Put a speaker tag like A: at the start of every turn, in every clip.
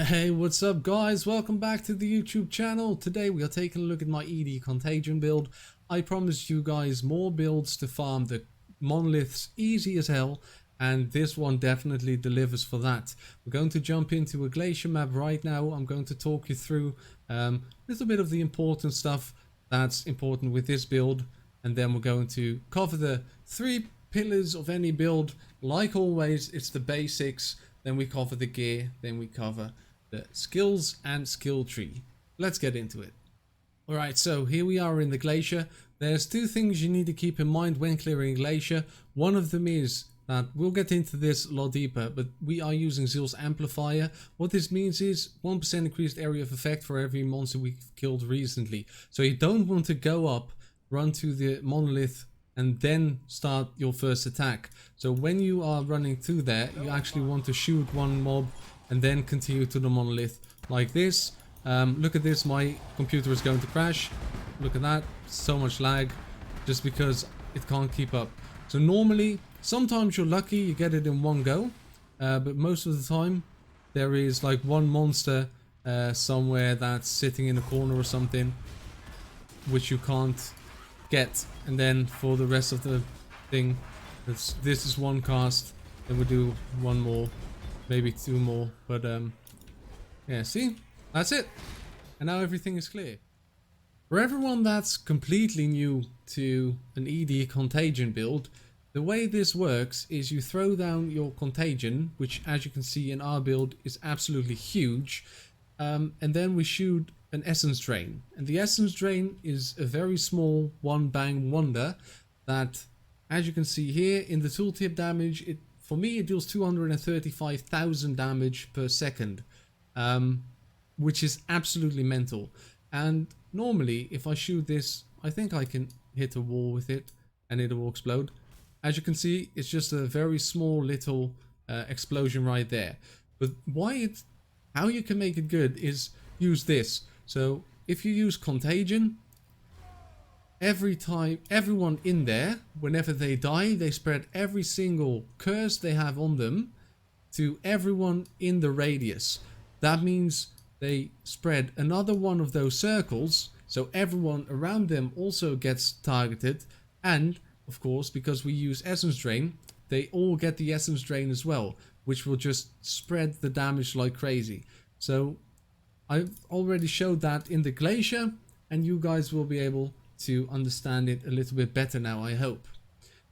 A: Hey, what's up guys? Welcome back to the YouTube channel. Today we are taking a look at my Eddy Contagion build. I promised you guys more builds to farm the monoliths easy as hell, and this one definitely delivers for that. We're going to jump into a glacier map right now. I'm going to talk you through a little bit of the important stuff that's important with this build, and then we're going to cover the 3 pillars of any build. Like always, it's the basics. Then we cover the gear, then we cover the skills and skill tree. Let's get into it. Alright, so here we are in the glacier. There's 2 things you need to keep in mind when clearing glacier. One of them is that we'll get into this a lot deeper, but we are using Zeal's amplifier. What this means is 1% increased area of effect for every monster we've killed recently. So you don't want to go up, run to the monolith, and then start your first attack. So when you are running through there, you actually want to shoot one mob and then continue to the monolith like this. Look at this, my computer is going to crash. Look at that, so much lag, just because it can't keep up. So normally, sometimes you're lucky, you get it in one go, but most of the time there is like one monster somewhere that's sitting in a corner or something, which you can't get, and then for the rest of the thing, this is one cast, then we do one more, maybe 2 more, but yeah, see, that's it, and now everything is clear. For everyone that's completely new to an Eddy Contagion build, the way this works is you throw down your Contagion, which as you can see in our build is absolutely huge, and then we shoot an essence drain, and the essence drain is a very small one bang wonder that, as you can see here in the tooltip damage, for me it deals 235,000 damage per second, which is absolutely mental. And normally if I shoot this, I think I can hit a wall with it and it will explode. As you can see, it's just a very small little explosion right there. But how you can make it good is use this. So if you use Contagion, every time everyone in there, whenever they die, they spread every single curse they have on them to everyone in the radius. That means they spread another one of those circles, so everyone around them also gets targeted, and of course, because we use Essence Drain, they all get the Essence Drain as well, which will just spread the damage like crazy. So I've already showed that in the glacier, and you guys will be able to understand it a little bit better now, I hope.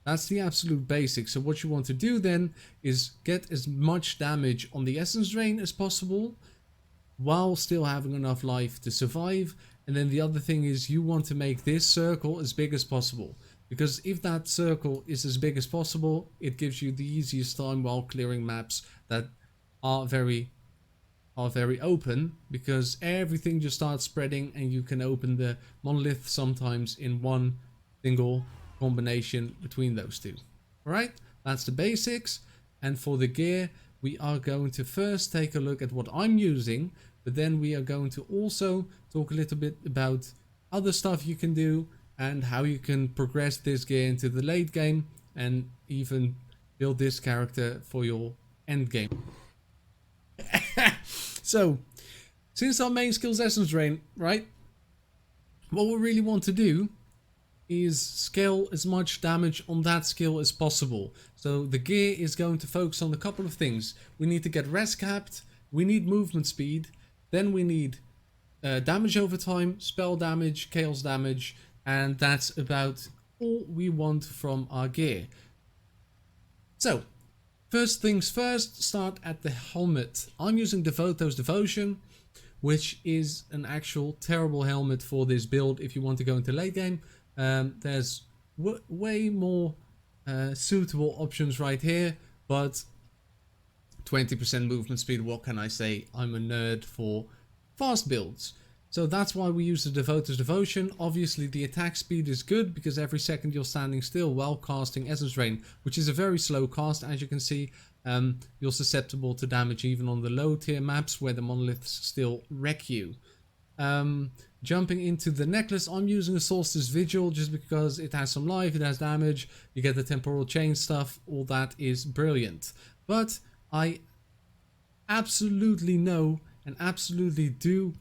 A: That's the absolute basics. So what you want to do then is get as much damage on the Essence Drain as possible while still having enough life to survive. And then the other thing is you want to make this circle as big as possible, because if that circle is as big as possible, it gives you the easiest time while clearing maps that are very open, because everything just starts spreading and you can open the monolith sometimes in one single combination between those 2. Alright, that's the basics. And for the gear, we are going to first take a look at what I'm using, but then we are going to also talk a little bit about other stuff you can do and how you can progress this gear into the late game and even build this character for your end game. So, since our main skill is Essence Drain, right, what we really want to do is scale as much damage on that skill as possible. So the gear is going to focus on a couple of things. We need to get res capped, we need movement speed, then we need damage over time, spell damage, chaos damage, and that's about all we want from our gear. So, first things first, start at the helmet. I'm using Devoto's Devotion, which is an actual terrible helmet for this build if you want to go into late game. There's way more suitable options right here, but 20% movement speed, what can I say? I'm a nerd for fast builds. So that's why we use the Devotor's Devotion. Obviously the attack speed is good because every second you're standing still while casting Essence Drain, which is a very slow cast, as you can see. You're susceptible to damage even on the low tier maps where the monoliths still wreck you. Jumping into the necklace, I'm using a Solstice Vigil just because it has some life, it has damage, you get the temporal chain stuff, all that is brilliant. But I absolutely know and absolutely do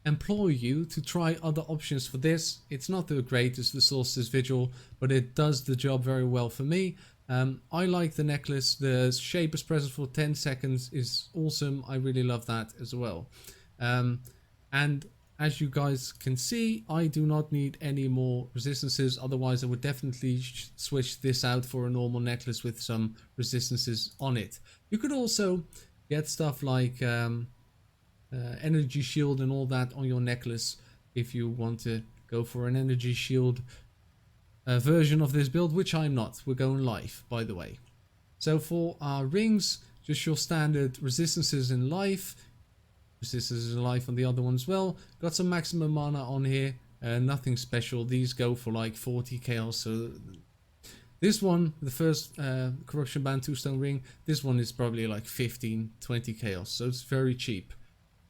A: implore you to try other options for this. It's not the greatest, the Solstice Vigil, but it does the job very well for me. I like the necklace. The shape is present for 10 seconds is awesome. I really love that as well. And as you guys can see, I do not need any more resistances. Otherwise, I would definitely switch this out for a normal necklace with some resistances on it. You could also get stuff like energy shield and all that on your necklace if you want to go for an energy shield version of this build, which I'm not. We're going live, by the way. So for our rings, just your standard resistances in life. Resistances in life on the other one as well. Got some maximum mana on here. Nothing special. These go for like 40 chaos. So this one, the first corruption band 2-stone ring, this one is probably like 15-20 chaos. So it's very cheap.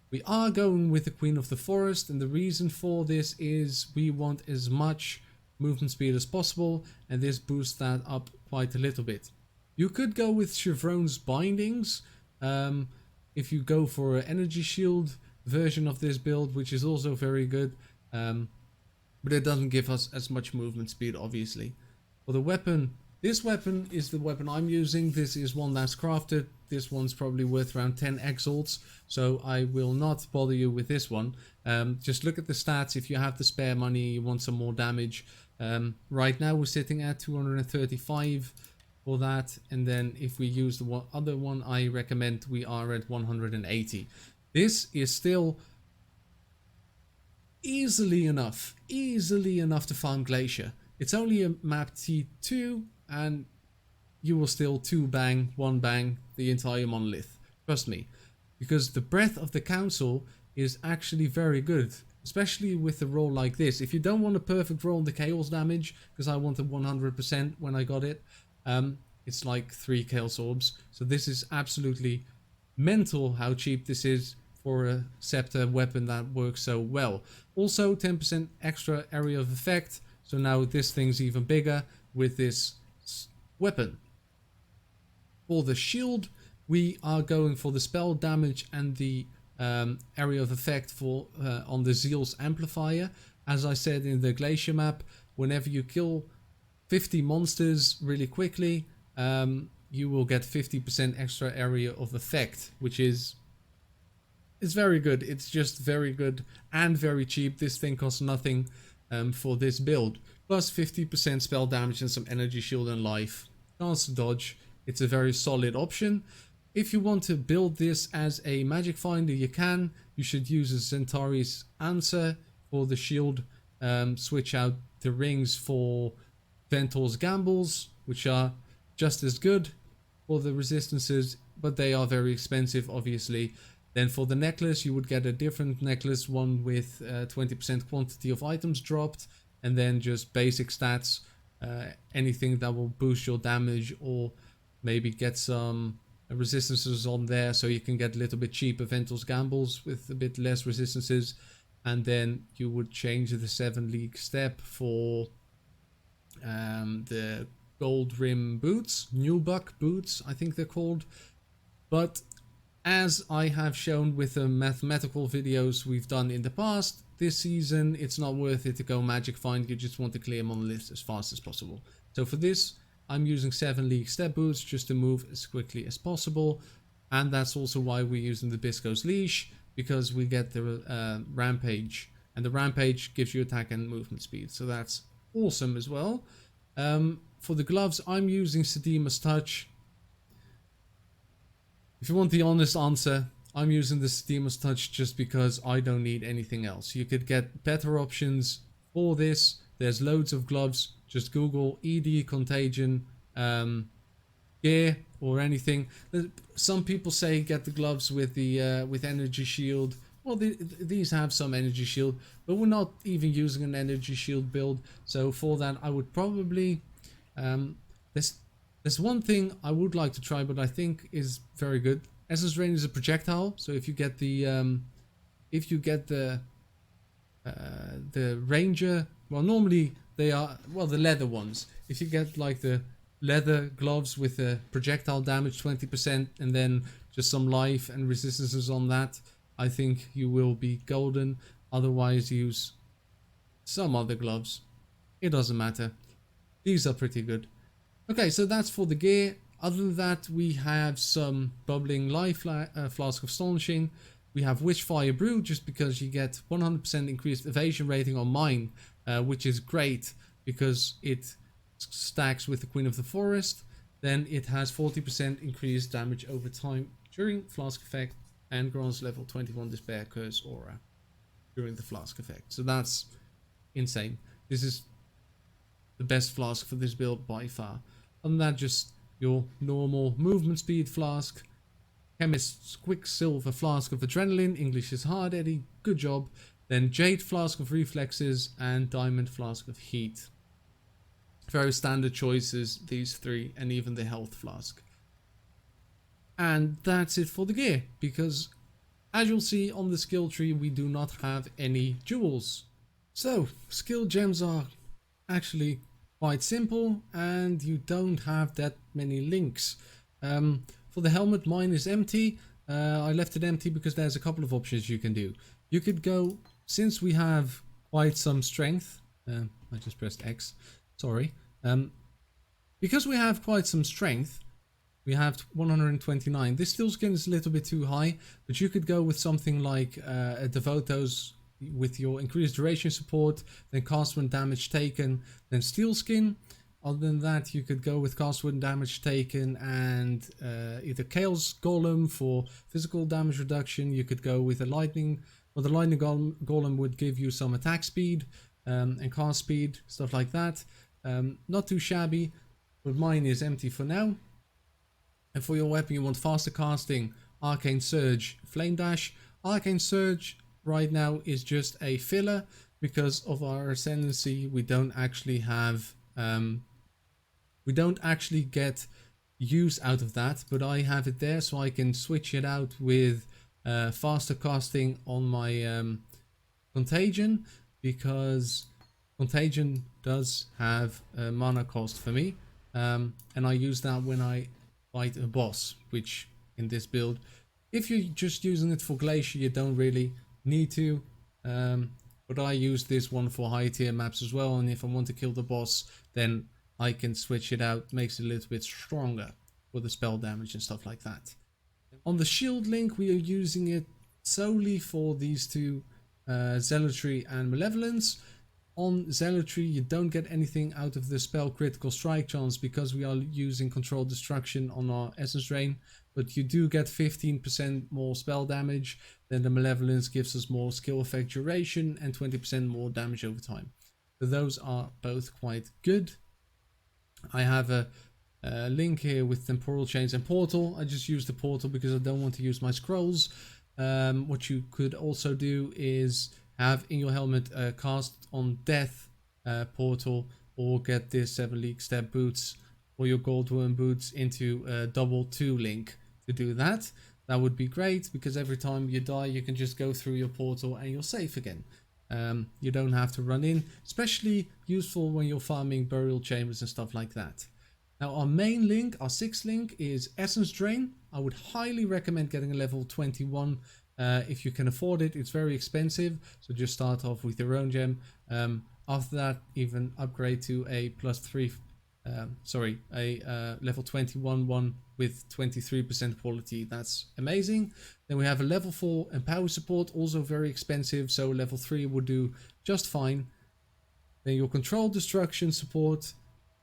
A: We are going with the Queen of the Forest, and the reason for this is we want as much movement speed as possible, and this boosts that up quite a little bit. You could go with Chevron's bindings if you go for an energy shield version of this build, which is also very good, but it doesn't give us as much movement speed, obviously. For the weapon, this weapon is the weapon I'm using. This is one that's crafted. This one's probably worth around 10 exalts, so I will not bother you with this one. Just look at the stats. If you have the spare money, you want some more damage. Right now we're sitting at 235 for that, and then if we use the other one I recommend, we are at 180. This is still easily enough to farm Glacier. It's only a map T2, and you will still 2-bang, 1-bang the entire monolith. Trust me. Because the breadth of the council is actually very good. Especially with a roll like this. If you don't want a perfect roll on the chaos damage, because I wanted 100% when I got it, it's like 3 chaos orbs. So this is absolutely mental how cheap this is for a scepter weapon that works so well. Also 10% extra area of effect. So now this thing's even bigger with this weapon. For the shield, we are going for the spell damage and the area of effect for on the Zeal's amplifier. As I said in the Glacier map, whenever you kill 50 monsters really quickly, you will get 50% extra area of effect, which is very good. It's just very good and very cheap. This thing costs nothing for this build. Plus 50% spell damage and some energy shield and life. Chance to dodge. It's a very solid option. If you want to build this as a magic finder, you can. You should use a Centauri's answer for the shield. Switch out the rings for Ventor's gambles, which are just as good for the resistances, but they are very expensive, obviously. Then for the necklace, you would get a different necklace, one with 20% quantity of items dropped, and then just basic stats, anything that will boost your damage, or maybe get some resistances on there so you can get a little bit cheaper Ventor's gambles with a bit less resistances. And then you would change the 7 league step for the gold rim boots, nubuck boots I think they're called. But as I have shown with the mathematical videos we've done in the past, this season it's not worth it to go magic find. You just want to clear monoliths as fast as possible. So for this, I'm using 7 league step boots just to move as quickly as possible. And that's also why we're using the Bisco's leash, because we get the rampage, and the rampage gives you attack and movement speed. So that's awesome as well. For the gloves, I'm using Sedima's Touch. If you want the honest answer, I'm using the Sedima's Touch just because I don't need anything else. You could get better options for this. There's loads of gloves. Just Google Eddy, Contagion, gear or anything. Some people say get the gloves with the with energy shield. Well, these have some energy shield, but we're not even using an energy shield build. So for that, I would probably there's one thing I would like to try, but I think is very good. Essence Rain is a projectile, so if you get the Ranger, well, normally they are, well, the leather ones. If you get like the leather gloves with the projectile damage 20% and then just some life and resistances on that, I think you will be golden. Otherwise, use some other gloves. It doesn't matter. These are pretty good. Okay, so that's for the gear. Other than that, we have some bubbling life flask of astonishing. We have Witchfire Brew, just because you get 100% increased evasion rating on mine, which is great because it stacks with the Queen of the Forest. Then it has 40% increased damage over time during flask effect and grants level 21 Despair Curse aura during the flask effect. So that's insane. This is the best flask for this build by far. Other than that, just your normal movement speed flask, Chemist's Quicksilver Flask of Adrenaline, English is hard, Eddy, good job. Then Jade Flask of Reflexes and Diamond Flask of Heat. Very standard choices, these three, and even the Health Flask. And that's it for the gear, because as you'll see on the skill tree, we do not have any jewels. So, skill gems are actually quite simple, and you don't have that many links. For the helmet, mine is empty. I left it empty because there's a couple of options you can do. You could go, since we have quite some strength, I just pressed X, sorry. Because we have quite some strength, we have 129. This steel skin is a little bit too high, but you could go with something like a Devoto's with your increased duration support, then cast when damage taken, then steel skin. Other than that, you could go with cast when damage taken and either Chaos Golem for physical damage reduction. You could go with a lightning, or the lightning golem would give you some attack speed and cast speed, stuff like that. Not too shabby, but mine is empty for now. And for your weapon, you want faster casting, Arcane Surge, Flame Dash. Arcane Surge right now is just a filler because of our ascendancy. We don't actually have we don't actually get use out of that, but I have it there so I can switch it out with faster casting on my Contagion, because Contagion does have a mana cost for me, and I use that when I fight a boss, which in this build, if you're just using it for Glacier, you don't really need to, but I use this one for high tier maps as well, and if I want to kill the boss, then I can switch it out, makes it a little bit stronger for the spell damage and stuff like that. On the shield link, we are using it solely for these two, Zealotry and Malevolence. On Zealotry, you don't get anything out of the spell critical strike chance because we are using controlled destruction on our essence drain, but you do get 15% more spell damage. Then the Malevolence gives us more skill effect duration and 20% more damage over time. So those are both quite good. I have a link here with Temporal Chains and Portal. I just use the Portal because I don't want to use my scrolls. What you could also do is have in your helmet cast on death portal, or get this 7 league step boots or your gold worm boots into a double 2 link to do that. That would be great because every time you die you can just go through your portal and you're safe again. You don't have to run in, especially useful when you're farming burial chambers and stuff like that. Now our main link, our 6th link, is Essence Drain. I would highly recommend getting a level 21 if you can afford it. It's very expensive, so just start off with your own gem. After that, even upgrade to a level 21 one with 23% quality. That's amazing. Then we have a level 4 Empower support, also very expensive, so level 3 would do just fine. Then your Control Destruction support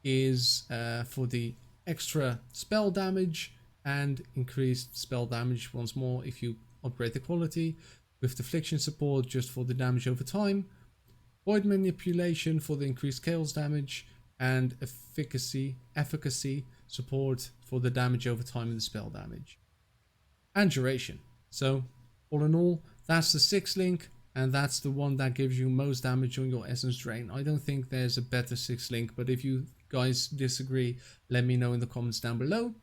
A: is for the extra spell damage and increased spell damage once more if you upgrade the quality. With Deflection support just for the damage over time. Void Manipulation for the increased chaos damage, and efficacy support for the damage over time and the spell damage. And duration. So all in all, that's the 6th link, and that's the one that gives you most damage on your Essence Drain. I don't think there's a better 6th link, but if you guys disagree, let me know in the comments down below.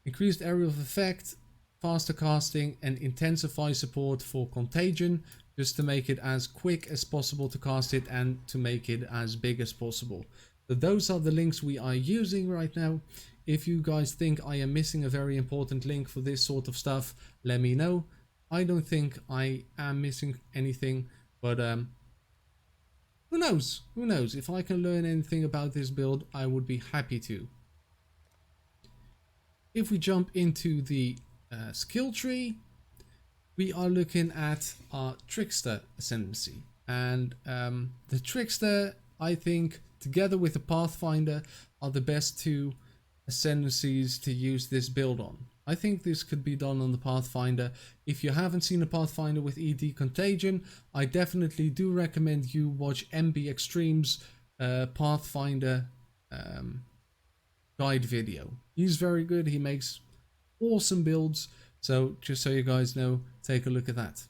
A: Increased area of effect, faster casting, and intensify support for Contagion, just to make it as quick as possible to cast it and to make it as big as possible. So those are the links we are using right now. If you guys think I am missing a very important link for this sort of stuff, let me know. I don't think I am missing anything, but who knows? Who knows? If I can learn anything about this build, I would be happy to. If we jump into the skill tree, we are looking at our Trickster Ascendancy. And the Trickster, I think, together with the Pathfinder, are the best two ascendancies to use this build on. I think this could be done on the Pathfinder. If you haven't seen a Pathfinder with Eddy Contagion, I definitely do recommend you watch MB Extreme's Pathfinder guide video. He's very good. He makes awesome builds. So just so you guys know, take a look at that.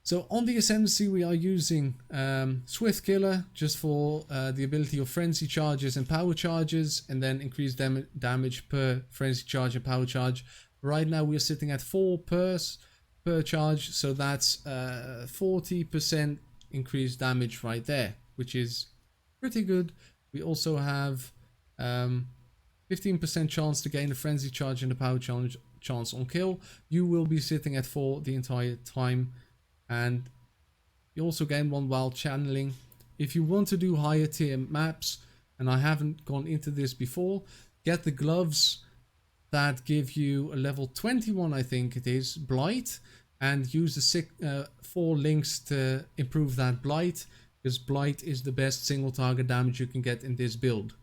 A: So on the Ascendancy, we are using Swift Killer just for the ability of Frenzy Charges and Power Charges, and then increase damage per Frenzy Charge and Power Charge. Right now we are sitting at 4 per charge, so that's 40% increased damage right there, which is pretty good. We also have 15% chance to gain a Frenzy Charge and a Power Charge chance on kill. You will be sitting at 4 the entire time. And you also gain 1 while channeling. If you want to do higher tier maps, and I haven't gone into this before, get the gloves that give you a level 21, I think it is, Blight, and use the 4 links to improve that Blight, because Blight is the best single target damage you can get in this build.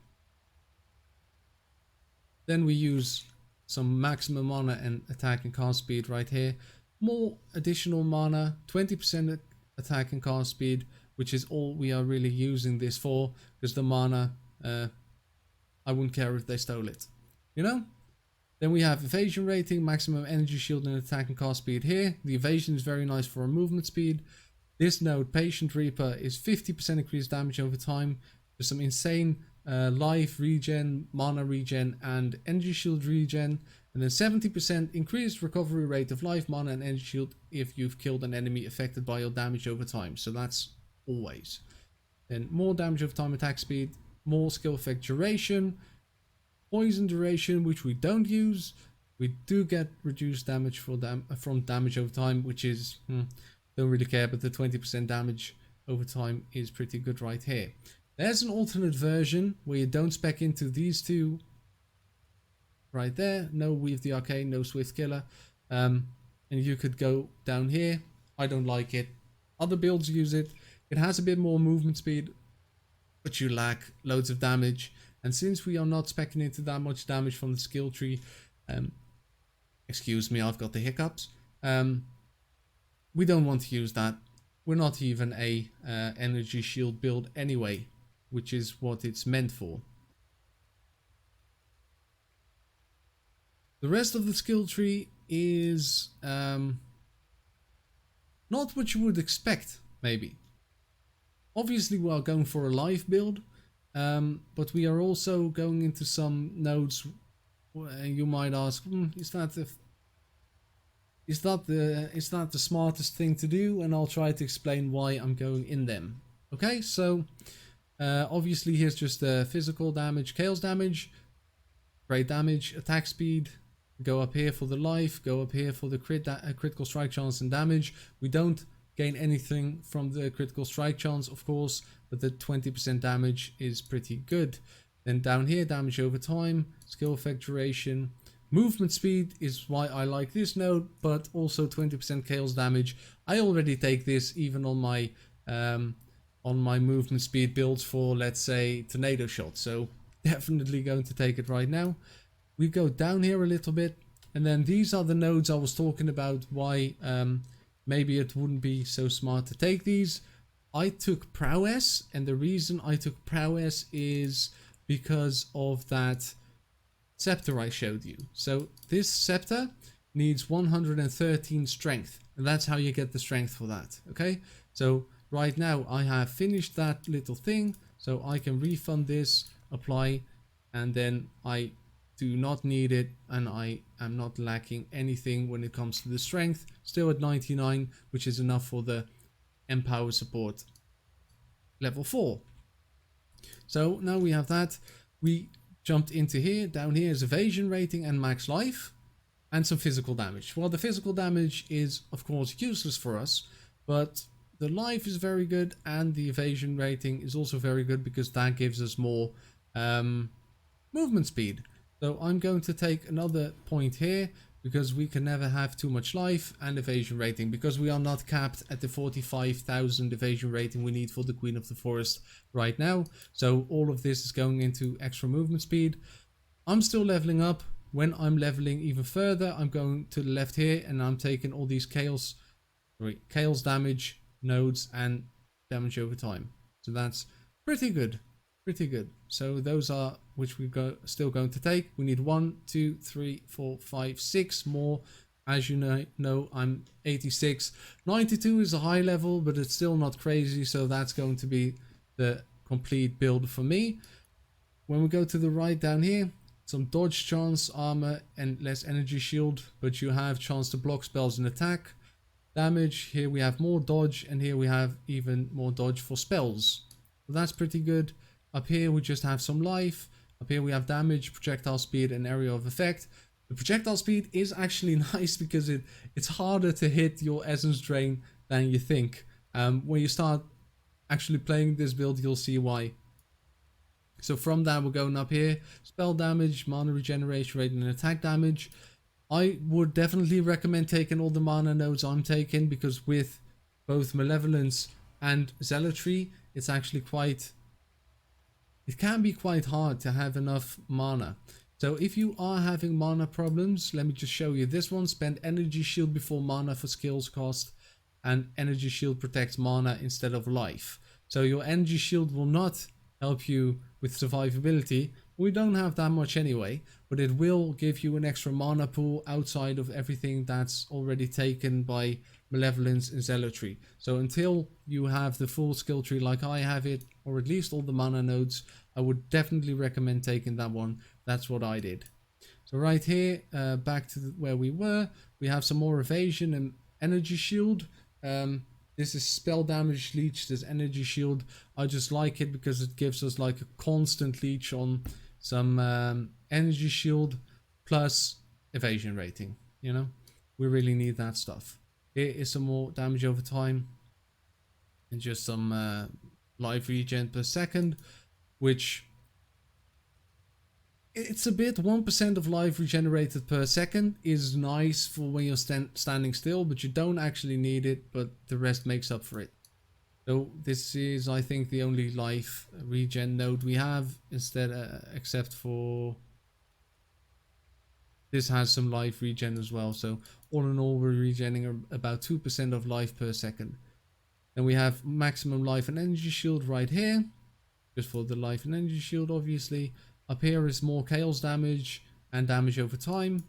A: Then we use some maximum mana and attack and cast speed right here. More additional mana, 20% attack and cast speed, which is all we are really using this for, because the mana, I wouldn't care if they stole it, you know? Then we have evasion rating, maximum energy shield and attack and cast speed here. The evasion is very nice for a movement speed. This node, Patient Reaper, is 50% increased damage over time. There's some insane life regen, mana regen, and energy shield regen. And then 70% increased recovery rate of life, mana, and energy shield if you've killed an enemy affected by your damage over time. So that's always. Then more damage over time, attack speed, more skill effect duration, poison duration, which we don't use. We do get reduced damage from damage over time, which is, don't really care, but the 20% damage over time is pretty good right here. There's an alternate version where you don't spec into these two right there. No Weave the Arcane, no Swift Killer. And you could go down here. I don't like it. Other builds use it. It has a bit more movement speed, but you lack loads of damage. And since we are not specking into that much damage from the skill tree, excuse me, I've got the hiccups. We don't want to use that. We're not even a energy shield build anyway, which is what it's meant for. The rest of the skill tree is not what you would expect, maybe. Obviously we are going for a live build, but we are also going into some nodes where you might ask, is that the smartest thing to do? And I'll try to explain why I'm going in them. Okay, so obviously here's just the physical damage, chaos damage, great damage, attack speed. Go up here for the life, go up here for the critical strike chance and damage. We don't gain anything from the critical strike chance, of course, but the 20% damage is pretty good. Then down here, damage over time, skill effect duration, movement speed is why I like this node, but also 20% chaos damage. I already take this even on my movement speed builds for, let's say, tornado shot. So definitely going to take it right now. We go down here a little bit, and then these are the nodes I was talking about, why maybe it wouldn't be so smart to take these. I took Prowess, and the reason I took Prowess is because of that scepter I showed you. So this scepter needs 113 strength, and that's how you get the strength for that, okay? So right now I have finished that little thing, so I can refund this, apply, and then I do not need it, and I am not lacking anything when it comes to the strength. Still at 99, which is enough for the Empower support level 4. So now we have that. We jumped into here. Down here is evasion rating and max life. and some physical damage. Well, the physical damage is of course useless for us, but the life is very good and the evasion rating is also very good because that gives us more movement speed. So I'm going to take another point here because we can never have too much life and evasion rating because we are not capped at the 45,000 evasion rating we need for the Queen of the Forest right now. So all of this is going into extra movement speed. I'm still leveling up. When I'm leveling even further, I'm going to the left here and I'm taking all these chaos damage, nodes and damage over time. So that's pretty good. Pretty good. So those are which we still going to take. We need 1, 2, 3, 4, 5, 6 more. As you know, I'm 86. 92 is a high level, but it's still not crazy. So that's going to be the complete build for me. When we go to the right down here, some dodge chance, armor, and less energy shield, but you have chance to block spells and attack. Damage, here we have more dodge, and here we have even more dodge for spells. So that's pretty good. Up here we just have some life. Up here we have damage, projectile speed, and area of effect. The projectile speed is actually nice because it's harder to hit your essence drain than you think. When you start actually playing this build, you'll see why. So from that we're going up here. Spell damage, mana regeneration rate, and attack damage. I would definitely recommend taking all the mana nodes I'm taking because with both Malevolence and Zealotry, it's actually it can be quite hard to have enough mana. So if you are having mana problems, let me just show you this one. Spend energy shield before mana for skills cost, and energy shield protects mana instead of life. So your energy shield will not help you with survivability. We don't have that much anyway, but it will give you an extra mana pool outside of everything that's already taken by Malevolence and Zealotry. So until you have the full skill tree like I have it, or at least all the mana nodes, I would definitely recommend taking that one. That's what I did. So right here, back to where we were, we have some more evasion and energy shield. This is spell damage leech, this energy shield. I just like it because it gives us like a constant leech on some energy shield plus evasion rating. You know, we really need that stuff. Here is some more damage over time and just some life regen per second, which it's a bit 1% of life regenerated per second is nice for when you're standing still, but you don't actually need it, but the rest makes up for it. So this is, I think, the only life regen node we have instead, except for this has some life regen as well. So all in all, we're regenerating about 2% of life per second. Then we have maximum life and energy shield right here, just for the life and energy shield, obviously. Up here is more chaos damage and damage over time.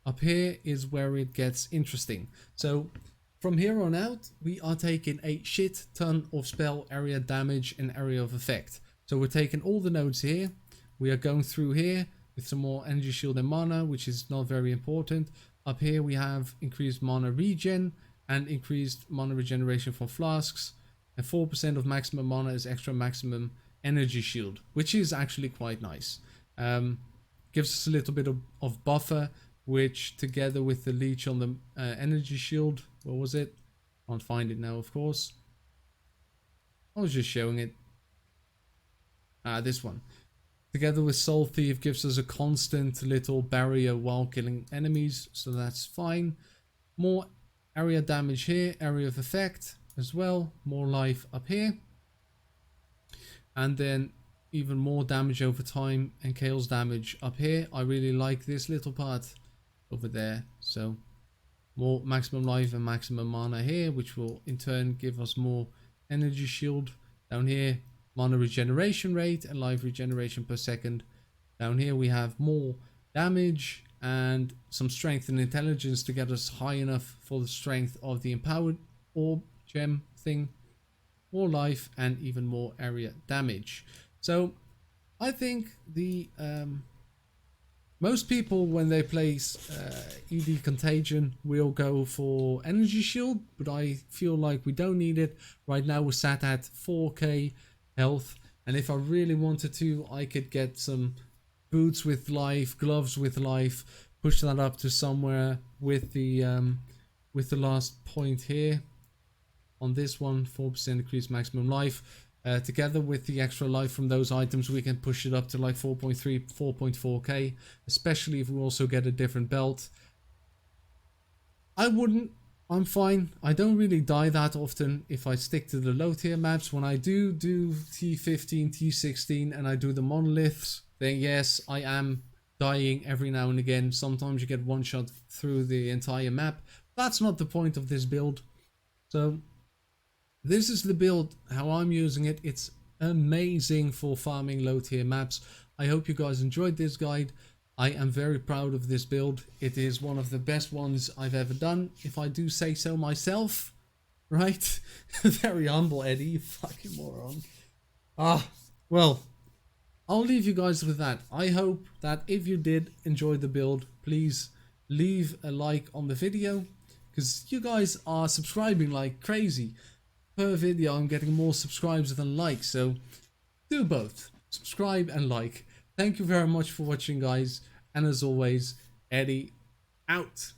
A: Up here is where it gets interesting. So from here on out, we are taking a shit ton of spell area damage and area of effect. So we're taking all the nodes here. We are going through here with some more energy shield and mana, which is not very important. Up here we have increased mana regen and increased mana regeneration from flasks. And 4% of maximum mana is extra maximum energy shield, which is actually quite nice. Gives us a little bit of buffer, which together with the leech on the energy shield, what was it? Can't find it now, of course. I was just showing it. This one. Together with Soul Thief gives us a constant little barrier while killing enemies, so that's fine. More area damage here, area of effect as well, more life up here. And then even more damage over time and chaos damage up here. I really like this little part over there. So more maximum life and maximum mana here, which will in turn give us more energy shield. Down here, mana regeneration rate and life regeneration per second. Down here we have more damage and some strength and intelligence to get us high enough for the strength of the empowered orb gem thing. More life and even more area damage. So I think the most people when they place Eddy Contagion will go for energy shield, but I feel like we don't need it. Right now we're sat at 4k health, and if I really wanted to, I could get some boots with life, gloves with life, push that up to somewhere with the last point here on this one, 4% increased maximum life. Together with the extra life from those items, we can push it up to like 4.3, 4.4k, especially if we also get a different belt. I wouldn't. I'm fine. I don't really die that often if I stick to the low tier maps. When I do T15, T16 and I do the monoliths, then yes, I am dying every now and again. Sometimes you get one shot through the entire map. That's not the point of this build. So this is the build, how I'm using it. It's amazing for farming low tier maps. I hope you guys enjoyed this guide. I am very proud of this build. It is one of the best ones I've ever done, if I do say so myself. Right? Very humble, Eddie, you fucking moron. Well, I'll leave you guys with that. I hope that if you did enjoy the build, please leave a like on the video, because you guys are subscribing like crazy. Per video, I'm getting more subscribers than likes, so do both. Subscribe and like. Thank you very much for watching, guys. And as always, Eddie out.